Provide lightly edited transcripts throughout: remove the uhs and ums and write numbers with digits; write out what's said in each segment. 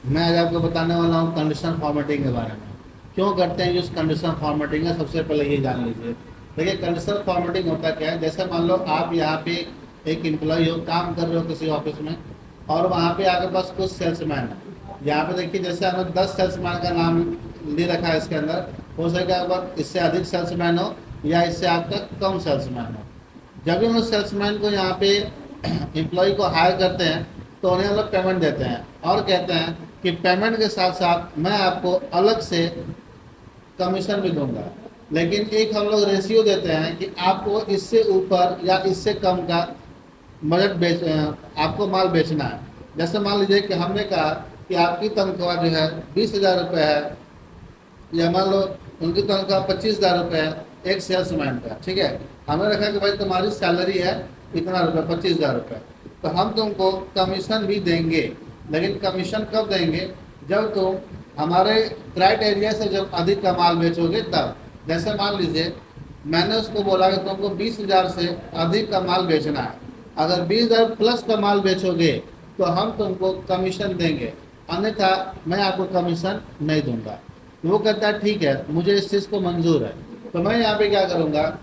मैं आज आपको बताने वाला हूँ कंडीशनल फॉर्मेटिंग के बारे में। क्यों करते हैं यूज़ कंडीशनल फॉर्मेटिंग है, सबसे पहले ये जान लीजिए। देखिए कंडीशनल फॉर्मेटिंग होता क्या है, जैसे मान लो आप यहाँ पे एक एम्प्लॉय हो, काम कर रहे हो किसी ऑफिस में, और वहाँ पे आपके पास कुछ सेल्समैन है। यहाँ पे देखिए जैसे हमने 10 सेल्समैन का नाम ले रखा है इसके अंदर। हो सकेगा आपका इससे अधिक सेल्समैन हो या इससे आपका कम सेल्समैन हो। जब भी हम लोग सेल्समैन को यहाँ पे एम्प्लॉय को हायर करते हैं तो उन्हें हम लोग पेमेंट देते हैं और कहते हैं कि पेमेंट के साथ साथ मैं आपको अलग से कमीशन भी दूंगा। लेकिन एक हम लोग रेशियो देते हैं कि आपको इससे ऊपर या इससे कम का बजट आपको माल बेचना है। जैसे मान लीजिए कि हमने कहा कि आपकी तनख्वाह जो है 20,000 रुपये है, या मान लो उनकी तनख्वाह 25,000 रुपये है एक सेल्समैन का, ठीक है। हमें रखा कि भाई तुम्हारी सैलरी है इतना रुपये, 25,000 रुपये, तो हम तुमको कमीशन भी देंगे। लेकिन कमीशन कब देंगे? जब तुम हमारे क्राइटेरिया से जब अधिक का माल बेचोगे तब। जैसे मान लीजिए मैंने उसको बोला कि तुमको 20,000 से अधिक का माल बेचना है, अगर 20,000 प्लस का माल बेचोगे तो हम तुमको कमीशन देंगे, अन्यथा मैं आपको कमीशन नहीं दूंगा। वो कहता है ठीक है, मुझे इस चीज़ को मंजूर है। तो मैं यहाँ पे क्या करूँगा,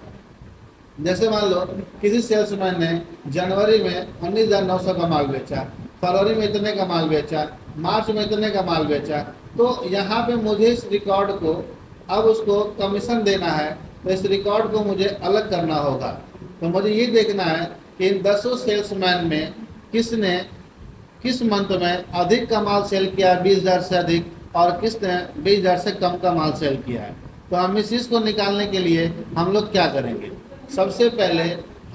जैसे मान लो किसी सेल्समैन ने जनवरी में 19,900 का माल बेचा, फरवरी में इतने का माल बेचा, मार्च में इतने का माल बेचा, तो यहाँ पे मुझे इस रिकॉर्ड को अब उसको कमीशन देना है, तो इस रिकॉर्ड को मुझे अलग करना होगा। तो मुझे ये देखना है कि इन 10 सेल्समैन में किसने किस मंथ में अधिक का माल सेल किया 20,000 से अधिक, और किसने 20,000 से कम का माल सेल किया है। तो हम इस चीज़ को निकालने के लिए हम लोग क्या करेंगे, सबसे पहले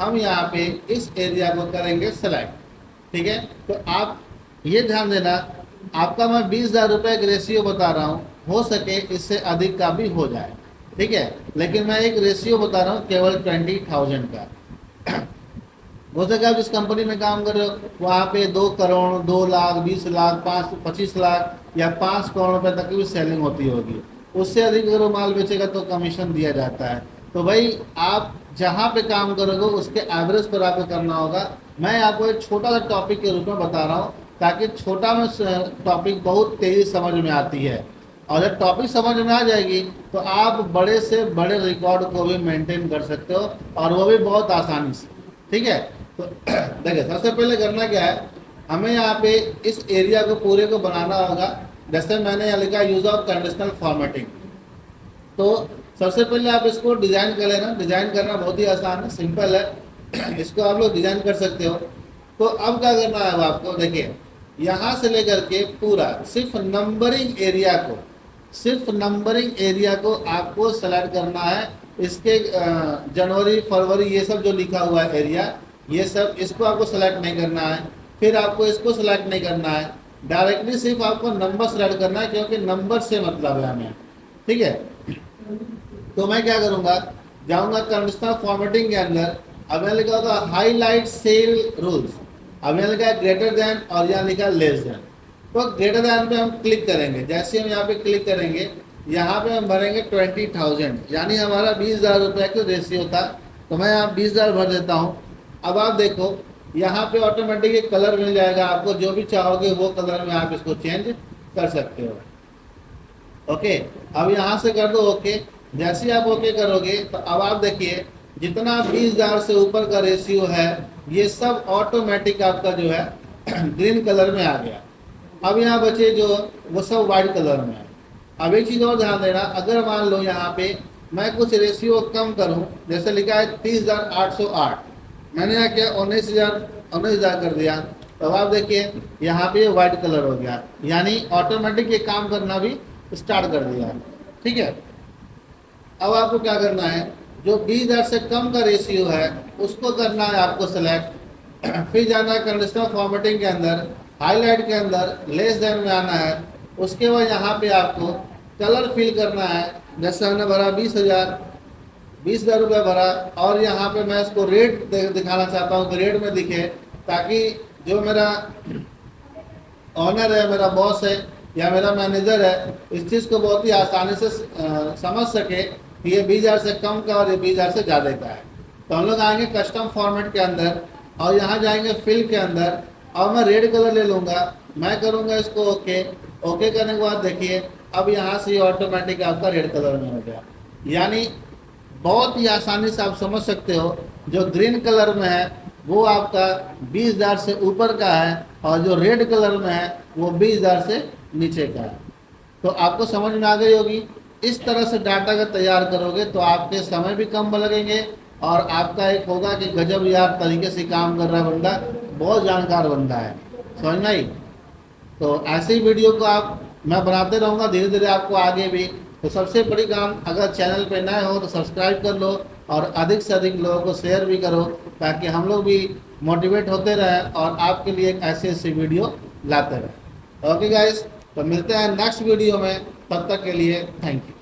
हम यहाँ पे इस एरिया को करेंगे सेलेक्ट, ठीक है। तो आप ये ध्यान देना, आपका मैं 20,000 रुपये का रेशियो बता रहा हूँ, हो सके इससे अधिक का भी हो जाए, ठीक है। लेकिन मैं एक रेशियो बता रहा हूँ केवल 20,000 का। हो सके आप जिस कंपनी में काम कर रहे हो वहाँ पे 2 करोड़, 2 लाख, 20 लाख, 25 लाख या 5 करोड़ रुपए तक की भी सेलिंग होती होगी। उससे अधिक अगर वो माल बेचेगा तो कमीशन दिया जाता है। तो भाई आप जहाँ पे काम करोगे उसके एवरेज पर आपको करना होगा। मैं आपको एक छोटा सा टॉपिक के रूप में बता रहा हूँ, ताकि छोटा में टॉपिक बहुत तेज़ी समझ में आती है, और जब टॉपिक समझ में आ जाएगी तो आप बड़े से बड़े रिकॉर्ड को भी मेंटेन कर सकते हो, और वो भी बहुत आसानी से, ठीक है। तो देखिए सबसे पहले करना क्या है, हमें यहाँ पे इस एरिया को पूरे को बनाना होगा। जैसे मैंने यहाँ लिखा यूज़ ऑफ कंडीशनल फॉर्मेटिंग। तो सबसे पहले आप इसको डिज़ाइन कर लेना। डिज़ाइन करना बहुत ही आसान है, सिंपल है, इसको आप लोग डिज़ाइन कर सकते हो। तो अब क्या करना है, अब आपको देखिए यहाँ से लेकर के पूरा सिर्फ नंबरिंग एरिया को आपको सेलेक्ट करना है। इसके जनवरी, फरवरी ये सब जो लिखा हुआ है एरिया, ये सब इसको आपको सेलेक्ट नहीं करना है। फिर आपको इसको सेलेक्ट नहीं करना है, डायरेक्टली सिर्फ आपको नंबर सेलेक्ट करना है, क्योंकि नंबर से मतलब है हमें, ठीक है। तो मैं क्या करूँगा, जाऊँगा कंडीशनल फॉर्मेटिंग के अंदर। अब यहाँ लिखा होगा हाईलाइट सेल रूल्स, अब यहाँ लिखा है ग्रेटर देन और यहाँ लिखा है लेस देन। तो ग्रेटर देन पे हम क्लिक करेंगे। जैसे हम यहाँ पे क्लिक करेंगे, यहाँ पे हम भरेंगे 20,000, यानी हमारा 20,000 रुपये का रेशियो था। तो मैं यहाँ 20,000 भर देता हूँ। अब आप देखो यहाँ पे ऑटोमेटिक एक कलर मिल जाएगा, आपको जो भी चाहोगे वो कलर में आप इसको चेंज कर सकते हो। ओके, अब यहाँ से कर दो ओके। जैसे ही आप ओके करोगे तो अब आप देखिए जितना 20,000 से ऊपर का रेशियो है ये सब ऑटोमेटिक आपका जो है ग्रीन कलर में आ गया। अब यहाँ बचे जो वो सब वाइट कलर में है। अब एक चीज़ और ध्यान देना, अगर मान लो यहाँ पे मैं कुछ रेशियो कम करूँ, जैसे लिखा है 30,808, मैंने यहाँ क्या 19,000 कर दिया, तो अब आप देखिए यहाँ पे वाइट कलर हो गया, यानी ऑटोमेटिक ये काम करना भी स्टार्ट कर दिया, ठीक है। अब आपको क्या करना है, जो 20,000 से कम का रेशियो है उसको करना है आपको सेलेक्ट। फिर जाना है कंडीशनल फॉर्मेटिंग के अंदर, हाईलाइट के अंदर लेस देन में आना है। उसके बाद यहाँ पे आपको कलर फिल करना है। जैसे हमने भरा 20,000 रुपये भरा, और यहाँ पे मैं इसको रेट दिखाना चाहता हूँ कि रेट में दिखे, ताकि जो मेरा ऑनर है, मेरा बॉस है या मेरा मैनेजर है, इस चीज़ को बहुत ही आसानी से समझ सके कि ये 20,000 से कम का और ये 20,000 से ज़्यादा का है। तो हम लोग आएंगे कस्टम फॉर्मेट के अंदर और यहाँ जाएंगे फिल के अंदर, और मैं रेड कलर ले लूँगा। मैं करूँगा इसको ओके। ओके करने के बाद देखिए अब यहाँ से ऑटोमेटिक आपका रेड कलर में हो गया। यानी बहुत ही आसानी से आप समझ सकते हो, जो ग्रीन कलर में है वो आपका 20,000 से ऊपर का है और जो रेड कलर में है वो 20,000 से नीचे का है। तो आपको समझ में आ गई होगी। इस तरह से डाटा अगर तैयार करोगे तो आपके समय भी कम लगेंगे और आपका एक होगा कि गजब यार तरीके से काम कर रहा है बंदा, बहुत जानकार बंदा है। समझ में आई? तो ऐसे ही वीडियो को मैं बनाते रहूँगा धीरे धीरे आपको आगे भी। तो सबसे बड़ी काम, अगर चैनल पे नए हो तो सब्सक्राइब कर लो और अधिक से अधिक लोगों को शेयर भी करो, ताकि हम लोग भी मोटिवेट होते रहें और आपके लिए एक ऐसी ऐसी वीडियो लाते रहें। ओके गाइस, तो मिलते हैं नेक्स्ट वीडियो में, तब तक के लिए थैंक यू।